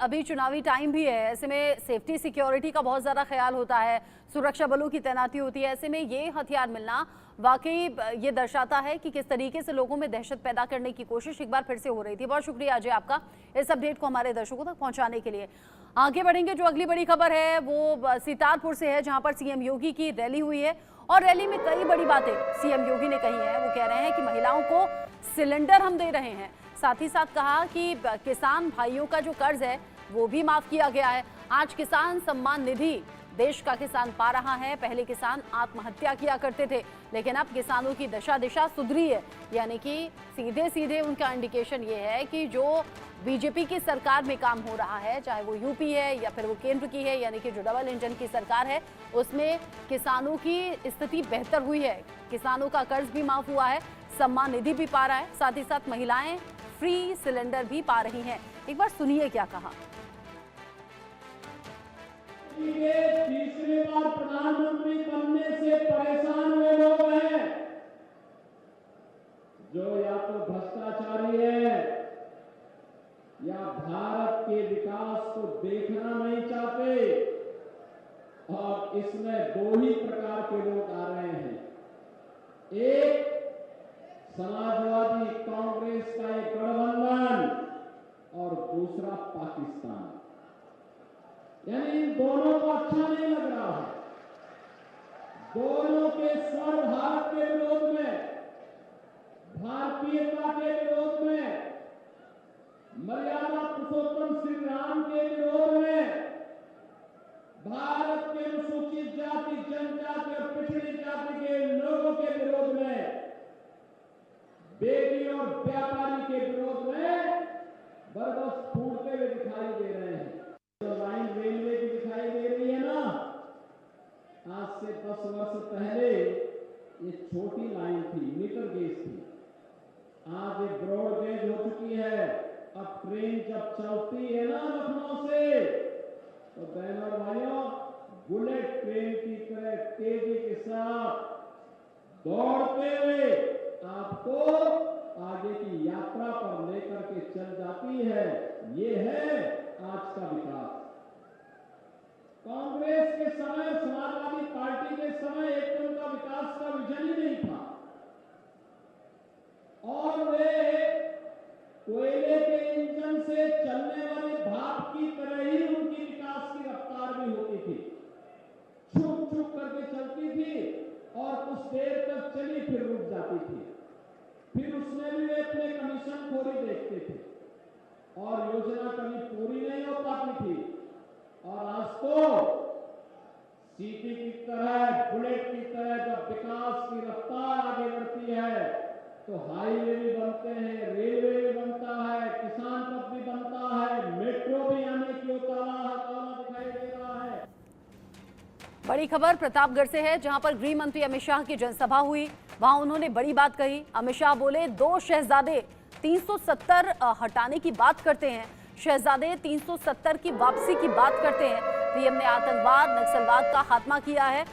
अभी चुनावी टाइम भी है, ऐसे में सेफ्टी सिक्योरिटी का बहुत ज़्यादा ख्याल होता है, सुरक्षा बलों की तैनाती होती है। ऐसे में ये हथियार मिलना वाकई ये दर्शाता है कि किस तरीके से लोगों में दहशत पैदा करने की कोशिश एक बार फिर से हो रही थी। बहुत शुक्रिया अजय आपका इस अपडेट को हमारे दर्शकों तक पहुंचाने के लिए। आगे बढ़ेंगे, जो अगली बड़ी खबर है वो सीतारपुर से है, जहां पर सीएम योगी की रैली हुई है और रैली में कई बड़ी बातें सीएम योगी ने कही है। वो कह रहे हैं कि महिलाओं को सिलेंडर हम दे रहे हैं, साथ ही साथ कहा कि किसान भाइयों का जो कर्ज है वो भी माफ किया गया है। आज किसान सम्मान निधि देश का किसान पा रहा है। पहले किसान आत्महत्या किया करते थे, लेकिन अब किसानों की दशा दिशा सुधरी है। यानी कि सीधे सीधे उनका इंडिकेशन ये है कि जो बीजेपी की सरकार में काम हो रहा है, चाहे वो यूपी है या फिर वो केंद्र की है, यानी कि जो डबल इंजन की सरकार है, उसमें किसानों की स्थिति बेहतर हुई है। किसानों का कर्ज भी माफ हुआ है, सम्मान निधि भी पा रहा है, साथ ही साथ महिलाएं फ्री सिलेंडर भी पा रही हैं। एक बार सुनिए क्या कहा। तीसरी बार प्रधानमंत्री बनने से परेशान हुए लोग हैं, जो या तो भ्रष्टाचारी है या भारत के विकास को देखना नहीं चाहते। और इसमें दो ही प्रकार के लोग आ रहे हैं, एक समाजवादी कांग्रेस का एक गठबंधन और दूसरा पाकिस्तान। यानी इन दोनों को अच्छा नहीं लग रहा है। दोनों के स्वर भारत के विरोध में, भारतीयता के विरोध में, मर्यादा पुरुषोत्तम श्री राम के विरोध में, भारत के अनुसूचित जाति, जनजाति और पिछड़ी जाति के लोगों के विरोध में, बेटी और व्यापारी के विरोध में बरबस फूटते हुए दिखाई दे रहे हैं। जो लाइन रेलवे की दिखाई दे रही है ना, आज से 10 वर्ष पहले ये छोटी लाइन थी, मीटर गेज थी। आज ये ब्रॉड गेज हो चुकी है। अब ट्रेन जब चलती है ना लखनऊ से, तो बहनों और भाइयों, बुलेट ट्रेन की तरह तेजी के साथ दौड़ते हुए आपको आगे की यात्रा पर लेकर के चल जाती है। ये है आज का विकास। कांग्रेस के समय, समाजवादी पार्टी के समय एक तो उनका विकास का विजन ही नहीं था, और वे कोयले के इंजन से चलने वाले भाप की तरह ही उनकी विकास की रफ्तार भी होती थी। छुप छुप करके चलती थी और कुछ देर तक चली फिर रुक जाती थी। फिर उसमें भी वे अपने कमीशन खोरी देखते थे और योजना कभी पूरी नहीं हो पाती थी। और आज तो सीटी की तरह, बुलेट की तरह जब विकास की रफ्तार आगे बढ़ती है, तो हाईवे भी बनते हैं, रेलवे भी बनता है, किसान पथ भी बनता है, मेट्रो भी आने की दिखाई दे रहा है। बड़ी खबर प्रतापगढ़ से है, जहां पर गृह मंत्री अमित शाह की जनसभा हुई। वहां उन्होंने बड़ी बात कही। अमित शाह बोले, 2 शहजादे 370 हटाने की बात करते हैं, शहजादे 370 की वापसी की बात करते हैं। पीएम ने आतंकवाद, नक्सलवाद का खात्मा किया है